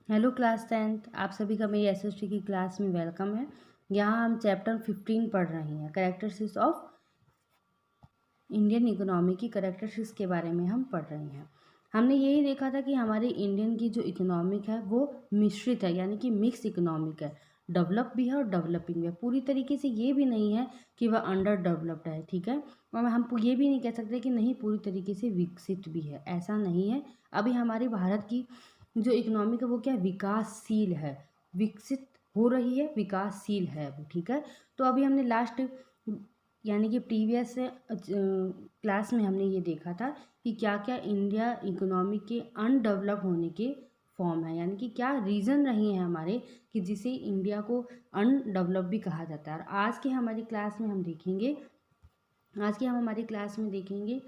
Hello class 10th, आप सभी का मेरी एसएसटी की क्लास में वेलकम है। यहाँ हम चैप्टर 15 पढ़ रहे हैं। कैरेक्टरिस्टिक्स ऑफ इंडियन इकोनॉमी की कैरेक्टरिस्टिक्स के बारे में हम पढ़ रहे हैं। हमने यही देखा था कि हमारे इंडियन की जो इकोनॉमिक है वो मिश्रित है, यानी कि मिक्स इकोनॉमिक है। डेवलप भी है और डेवलपिंग भी है। पूरी तरीके से ये भी नहीं है कि वह अंडर डेवलप्ड है, ठीक है। और हम ये भी नहीं कह सकते कि नहीं पूरी तरीके से विकसित भी है, ऐसा नहीं है। अभी हमारी भारत की जो इकोनॉमिक है वो क्या विकासशील है, विकसित हो रही है, विकासशील है वो, ठीक है। तो अभी हमने लास्ट यानी कि प्रीवियस क्लास में हमने ये देखा था कि क्या क्या इंडिया इकोनॉमी के अनडेवलप होने के फॉर्म है, यानी कि क्या रीज़न रही हैं हमारे कि जिसे इंडिया को अनडेवलप भी कहा जाता है। और आज के हमारी क्लास में हम देखेंगे, आज की हम हमारी क्लास में देखेंगे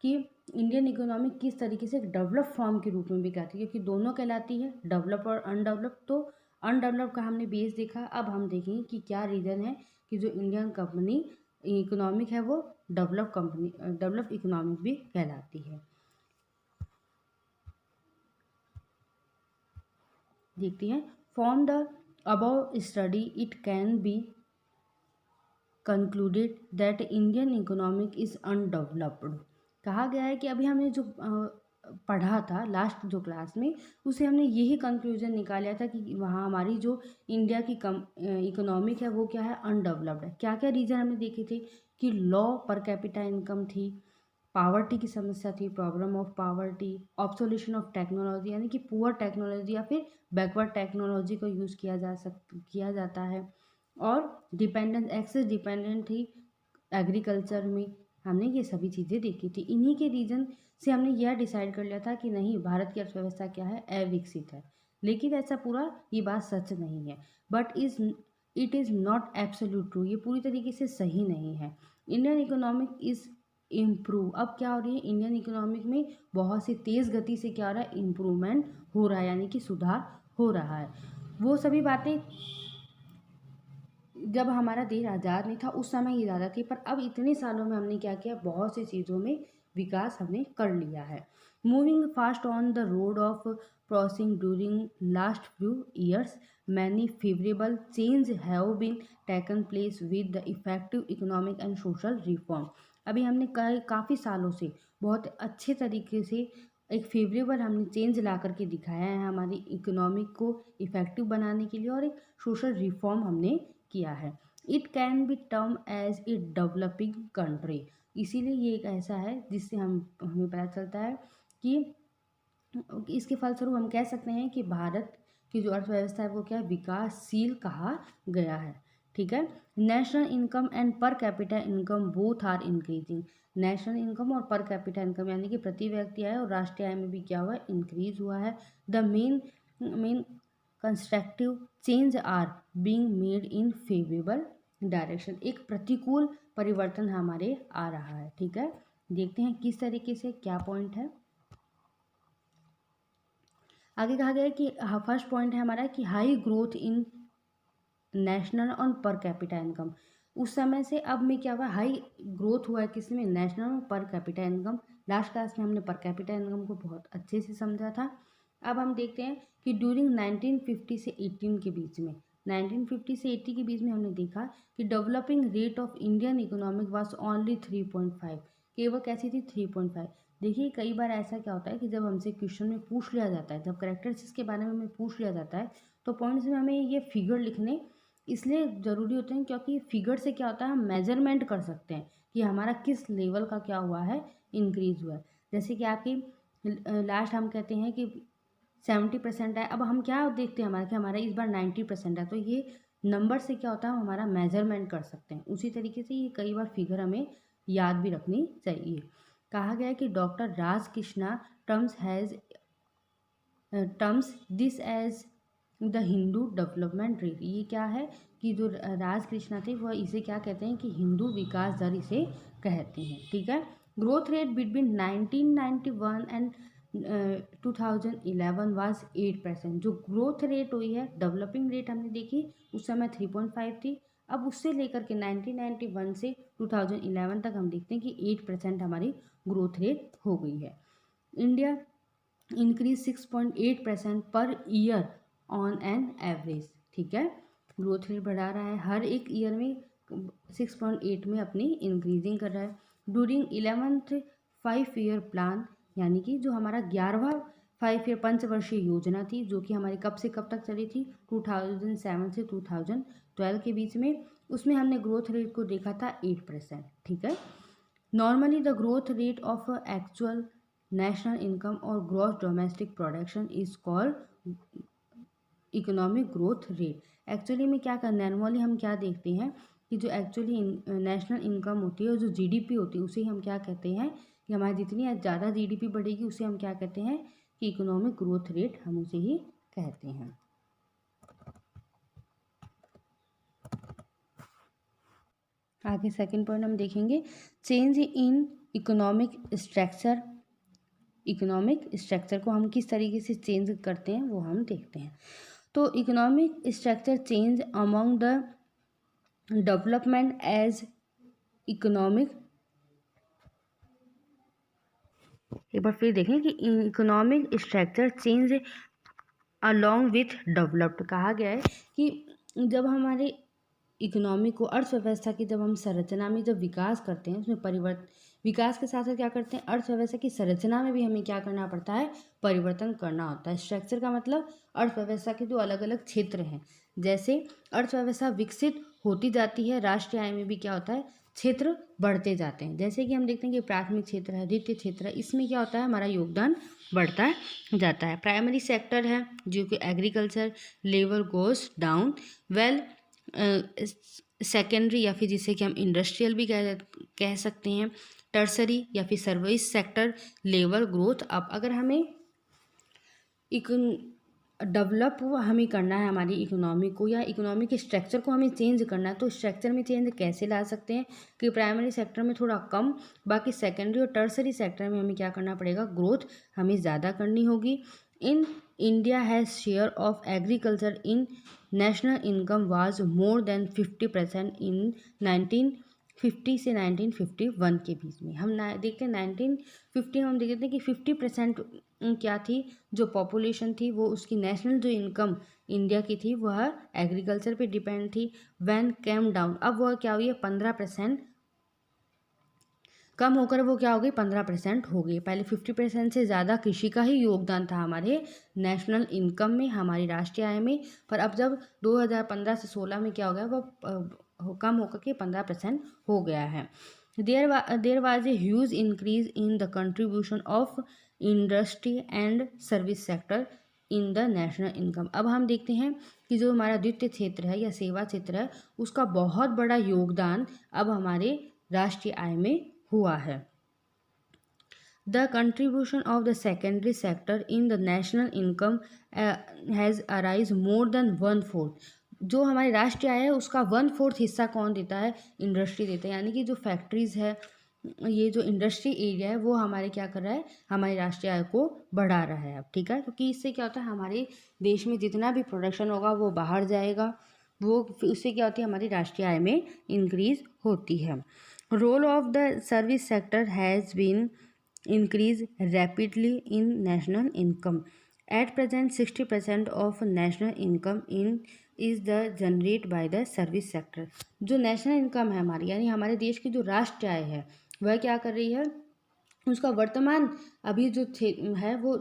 कि इंडियन इकोनॉमी किस तरीके से डेवलप फॉर्म के रूप में भी कहती है, क्योंकि दोनों कहलाती है, डेवलप और अनडेवलप। तो अनडेवलप का हमने बेस देखा, अब हम देखेंगे कि क्या रीज़न है कि जो इंडियन कंपनी इकोनॉमिक है वो डेवलप इकोनॉमिक भी कहलाती है। देखते हैं, from the above study it can be concluded that Indian economic is undeveloped. कहा गया है कि अभी हमने जो पढ़ा था लास्ट जो क्लास में, उसे हमने यही कंक्लूजन निकाला था कि वहाँ हमारी जो इंडिया की इकोनॉमिक है वो क्या है, अनडेवलप्ड है। क्या क्या रीज़न हमने देखे थे कि लो पर कैपिटा इनकम थी, पावर्टी की समस्या थी, problem of poverty, absolution of technology यानी कि पुअर टेक्नोलॉजी या फिर बैकवर्ड टेक्नोलॉजी को यूज़ किया जाता है, और डिपेंडेंस एक्सेस डिपेंडेंट थी एग्रीकल्चर में। हमने ये सभी चीज़ें देखी थी। इन्हीं के रीज़न से हमने यह डिसाइड कर लिया था कि नहीं भारत की अर्थव्यवस्था क्या है, अविकसित है। लेकिन ऐसा पूरा ये बात सच नहीं है, but it is not absolute true, ये पूरी तरीके से सही नहीं है। Indian economic is improve. अब क्या हो रही है, इंडियन इकोनॉमिक में बहुत सी तेज़ गति से क्या हो रहा है, इम्प्रूवमेंट हो रहा है, यानी कि सुधार हो रहा है। वो सभी बातें जब हमारा देश आज़ाद नहीं था उस समय ये ज़्यादा थी, पर अब इतने सालों में हमने क्या किया, बहुत सी चीज़ों में विकास हमने कर लिया है। Moving fast on the road of crossing during last few years, many favourable change have been taken place with the effective economic and social reform. अभी हमने काफ़ी सालों से बहुत अच्छे तरीके से एक फेवरेबल हमने चेंज ला करके दिखाया है हमारी इकोनॉमिक को इफ़ेक्टिव बनाने के लिए, और एक सोशल रिफॉर्म हमने किया है। It can be term as a developing country. इसीलिए ये एक ऐसा है जिससे हमें पता चलता है कि इसके फलस्वरूप हम कह सकते हैं कि भारत की जो अर्थव्यवस्था है वो क्या विकासशील कहा गया है, ठीक है। National income and per capita income both are increasing. National income और पर कैपिटा इनकम यानी कि प्रति व्यक्ति आय और राष्ट्रीय आय में भी क्या हुआ है, इंक्रीज हुआ है। The main constructive change are being made in favourable direction. एक प्रतिकूल परिवर्तन हमारे आ रहा है, ठीक है। देखते हैं किस तरीके से, क्या पॉइंट है। आगे कहा गया है कि फर्स्ट पॉइंट है हमारा कि हाई ग्रोथ इन नेशनल और पर कैपिटा इनकम। उस समय से अब में क्या हुआ, हाई ग्रोथ हुआ है किसमें, नेशनल और per capita income. Last class में हमने पर कैपिटा इनकम को बहुत अच्छे से समझा था। अब हम देखते हैं कि ड्यूरिंग 1950 से 18 के बीच में, 1950 से 80 के बीच में हमने देखा कि developing rate of Indian economic was only 3.5। केवल कैसी थी, 3.5। देखिए कई बार ऐसा क्या होता है कि जब हमसे क्वेश्चन में पूछ लिया जाता है, जब करेक्टरिस्टिक्स के बारे में हमें पूछ लिया जाता है, तो पॉइंट्स में हमें ये फिगर लिखने इसलिए ज़रूरी होते हैं क्योंकि फिगर से क्या होता है, हम मेजरमेंट कर सकते हैं कि हमारा किस लेवल का क्या हुआ है, इंक्रीज हुआ है। जैसे कि आपकी लास्ट हम कहते हैं कि 70% है, अब हम क्या देखते हैं हमारा कि हमारा इस बार 90% है, तो ये नंबर से क्या होता है, हम हमारा मेजरमेंट कर सकते हैं। उसी तरीके से ये कई बार फिगर हमें याद भी रखनी चाहिए। कहा गया है कि doctor Raj Krishna terms this as the Hindu development rate. ये क्या है कि जो राज कृष्णा थे वह इसे क्या कहते हैं कि हिंदू विकास दर इसे कहते हैं, ठीक है। Growth rate between 1991 and 2011 was 8%। जो ग्रोथ रेट हुई है, डेवलपिंग रेट हमने देखी उस समय 3.5 थी। अब उससे लेकर के 1991 से 2011 तक हम देखते हैं कि 8% हमारी ग्रोथ रेट हो गई है। India increase 6.8% per year on an average, ठीक है। ग्रोथ रेट बढ़ा रहा है, हर एक ईयर में 6.8 में अपनी इंक्रीजिंग कर रहा है। ड्यूरिंग 11th 5 ईयर प्लान, यानी कि जो हमारा 11वां 5 ईयर पंचवर्षीय योजना थी, जो कि हमारी कब से कब तक चली थी, 2007 से 2012 के बीच में, उसमें हमने ग्रोथ रेट को देखा था 8%, ठीक है। Normally the growth rate of actual national income और gross domestic production is called economic growth rate. Actually में क्या करना है, नॉर्मली हम क्या देखते हैं कि जो एक्चुअली नेशनल इनकम होती है और जो जीडीपी होती है, उसे हम क्या कहते हैं कि हमारी जितनी ज़्यादा जीडीपी बढ़ेगी उसे हम क्या कहते हैं कि इकोनॉमिक ग्रोथ रेट, हम उसे ही कहते हैं। आगे सेकंड पॉइंट हम देखेंगे, change in economic structure. Economic structure को हम किस तरीके से चेंज करते हैं वो हम देखते हैं। तो economic structure change among the development as economic, एक बार फिर देखें कि economic structure change along with developed. कहा गया है कि जब हमारे इकोनॉमी को, अर्थव्यवस्था की जब हम संरचना में जब विकास करते हैं, उसमें विकास के साथ साथ क्या करते हैं, अर्थव्यवस्था की संरचना में भी हमें क्या करना पड़ता है, परिवर्तन करना होता है। स्ट्रक्चर का मतलब अर्थव्यवस्था के जो अलग अलग क्षेत्र हैं, जैसे अर्थव्यवस्था विकसित होती जाती है, राष्ट्रीय आय में भी क्या होता है, क्षेत्र बढ़ते जाते हैं। जैसे कि हम देखते हैं कि प्राथमिक क्षेत्र है, द्वितीय क्षेत्र है, इसमें क्या होता है, हमारा योगदान बढ़ता जाता है। प्राइमरी सेक्टर है जो कि agriculture, labour goes down, well secondary या फिर जिसे कि हम इंडस्ट्रियल भी कह सकते हैं, टर्सरी या फिर service sector, labour growth up. अगर हमें डेवलप हमें करना है हमारी इकोनॉमी को, या इकोनॉमी के स्ट्रक्चर को हमें चेंज करना है, तो स्ट्रक्चर में चेंज कैसे ला सकते हैं कि प्राइमरी सेक्टर में थोड़ा कम, बाकी सेकेंडरी और टर्सरी सेक्टर में हमें क्या करना पड़ेगा, ग्रोथ हमें ज़्यादा करनी होगी। In India has share of agriculture in national income was more than 50% इन 1950 से 1951 के बीच में। हम देखते हैं 1950 हम देखते हैं कि 50% क्या थी, जो पॉपुलेशन थी वो उसकी नेशनल जो इनकम इंडिया की थी वह एग्रीकल्चर पे डिपेंड थी। व्हेन केम डाउन, अब वह क्या हुई है, 15% कम होकर वो क्या हो गई, 15% हो गई। पहले 50% से ज़्यादा कृषि का ही योगदान था हमारे नेशनल इनकम में, हमारी राष्ट्रीय आय में। पर अब जब 2015 से 16 में क्या हो गया, वो कम होकर के 15% हो गया है। There was a huge increase in the contribution of industry and service sector in the national income. अब हम देखते हैं कि जो हमारा द्वितीय क्षेत्र है या सेवा क्षेत्र है, उसका बहुत बड़ा योगदान अब हमारे राष्ट्रीय आय में हुआ है। The contribution of the secondary sector in the national income has arise more than 1/4। जो हमारी राष्ट्रीय आय है उसका 1/4 हिस्सा कौन देता है, इंडस्ट्री देता है। यानी कि जो फैक्ट्रीज है, ये जो इंडस्ट्री एरिया है, वो हमारे क्या कर रहा है, हमारी राष्ट्रीय आय को बढ़ा रहा है। अब ठीक है, क्योंकि इससे क्या होता है, हमारे देश में जितना भी प्रोडक्शन होगा वो बाहर जाएगा, वो उससे क्या होती है, हमारी राष्ट्रीय आय में इंक्रीज होती है। Role of the service sector has been increase rapidly in national income. At present, 60% of national income is the generate by the service sector. जो नेशनल इनकम है हमारी, यानी हमारे देश की जो राष्ट्रीय आय है, वह क्या कर रही है, उसका वर्तमान अभी जो है वो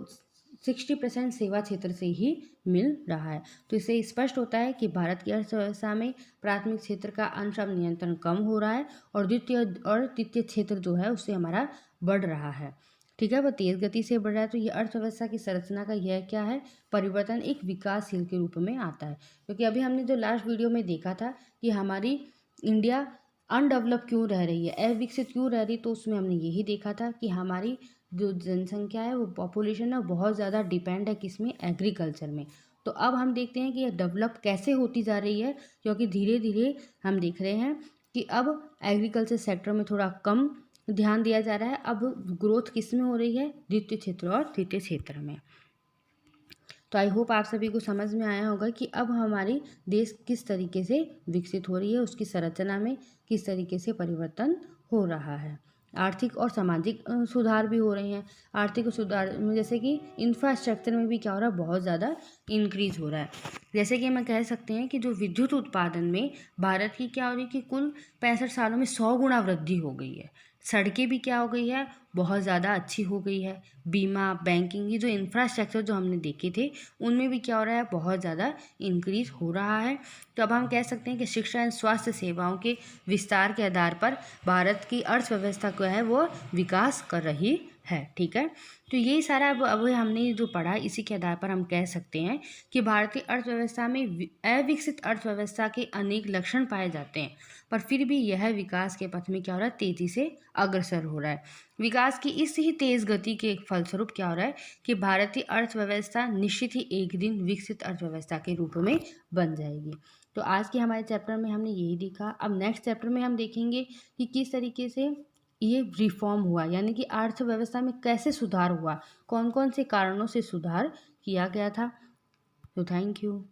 60% सेवा क्षेत्र से ही मिल रहा है। तो इससे स्पष्ट होता है कि भारत की अर्थव्यवस्था में प्राथमिक क्षेत्र का अंश अब नियंत्रण कम हो रहा है और तृतीय क्षेत्र जो है उससे हमारा बढ़ रहा है। ठीक है, वह तेज गति से बढ़ रहा है। तो ये अर्थव्यवस्था की संरचना का यह क्या है, परिवर्तन एक विकासशील के रूप में आता है। क्योंकि अभी हमने जो लास्ट वीडियो में देखा था कि हमारी इंडिया अनडेवलप क्यों रह रही है, अविकसित क्यों रह रही, तो उसमें हमने यही देखा था कि हमारी जो जनसंख्या है, वो पॉपुलेशन है, बहुत ज़्यादा डिपेंड है किसमें, एग्रीकल्चर में। तो अब हम देखते हैं कि ये डेवलप कैसे होती जा रही है, क्योंकि धीरे धीरे हम देख रहे हैं कि अब एग्रीकल्चर सेक्टर में थोड़ा कम ध्यान दिया जा रहा है। अब ग्रोथ किस में हो रही है, द्वितीय क्षेत्र और तृतीय क्षेत्र में। तो आई होप आप सभी को समझ में आया होगा कि अब हमारी देश किस तरीके से विकसित हो रही है, उसकी संरचना में किस तरीके से परिवर्तन हो रहा है। आर्थिक और सामाजिक सुधार भी हो रहे हैं। आर्थिक सुधार में जैसे कि इंफ्रास्ट्रक्चर में भी क्या हो रहा है, बहुत ज़्यादा इंक्रीज़ हो रहा है। जैसे कि हम कह सकते हैं कि जो विद्युत उत्पादन में भारत की क्या हो रही है कि कुल 65 सालों में 100 गुना वृद्धि हो गई है। सड़कें भी क्या हो गई है, बहुत ज़्यादा अच्छी हो गई है। बीमा, बैंकिंग, ये जो इंफ्रास्ट्रक्चर जो हमने देखे थे उनमें भी क्या हो रहा है, बहुत ज़्यादा इंक्रीज़ हो रहा है। तो अब हम कह सकते हैं कि शिक्षा एवं स्वास्थ्य सेवाओं के विस्तार के आधार पर भारत की अर्थव्यवस्था जो है वो विकास कर रही है। ठीक है, तो ये सारा अब हमने जो पढ़ा इसी के आधार पर हम कह सकते हैं कि भारतीय अर्थव्यवस्था में अविकसित अर्थव्यवस्था के अनेक लक्षण पाए जाते हैं, पर फिर भी यह विकास के पथ में क्या हो रहा है, तेजी से अग्रसर हो रहा है। विकास की इस ही तेज गति के फलस्वरूप क्या हो रहा है कि भारतीय अर्थव्यवस्था निश्चित ही एक दिन विकसित अर्थव्यवस्था के रूप में बन जाएगी। तो आज के हमारे चैप्टर में हमने यही देखा। अब नेक्स्ट चैप्टर में हम देखेंगे कि किस तरीके से ये रिफॉर्म हुआ, यानी कि अर्थव्यवस्था में कैसे सुधार हुआ, कौन कौन से कारणों से सुधार किया गया था। तो थैंक यू।